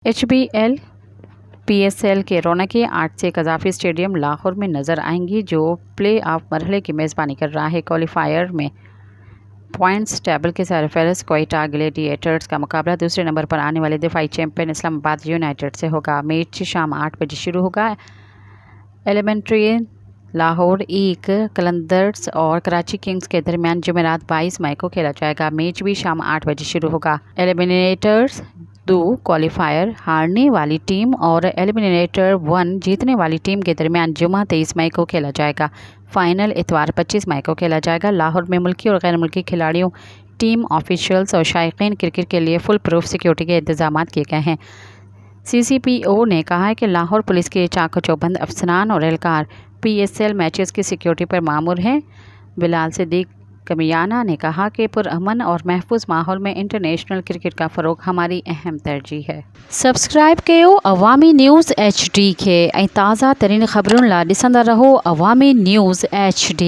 HBL PSL के रौनकें 8 से कज़ाफ़ी stadium Lahore में नज़र आएंगी, जो प्ले ऑफ मरहले की मेज़बानी कर रहा है। क्वालिफायर में पॉइंट्स टेबल के सरफहरिस्त क्वेटा ग्लैडिएटर्स का मुकाबला दूसरे नंबर पर आने वाले दिफाई चैंपियन इस्लामाबाद यूनाइटेड से होगा। मैच शाम 8 बजे शुरू होगा। एलिमेंट्री लाहौर एक कलंदर्स और कराची किंग्स के दरमियान जुमेरात 22 मई को खेला जाएगा। मैच भी शाम 8 बजे शुरू होगा। एलिमिनेटर्स 2 क्वालिफायर हारने वाली टीम और एलिमिनेटर 1 जीतने वाली टीम के दरमियान जुमा 23 मई को खेला जाएगा। फाइनल इतवार 25 मई को खेला जाएगा। लाहौर में मुल्की और गैर मुल्की खिलाड़ियों, टीम ऑफिशियल्स और शायकीन क्रिकेट के लिए फुल प्रूफ सिक्योरिटी के इंतजाम किए गए हैं। CCPO ने कहा है कि लाहौर पुलिस के चाक चौबंद अफसरान और एहलकार PSL मैचेस की सिक्योरिटी पर मामूर हैं। बिलाल सिद्दीक कमियाना ने कहा कि पुरअमन और महफूज माहौल में इंटरनेशनल क्रिकेट का फ़रोग हमारी अहम तरजीह है। सब्सक्राइब कयो अवामी न्यूज़ HD के ताज़ा तरीन ख़बरुन ला ॾिसंदा रहो अवामी न्यूज़ HD।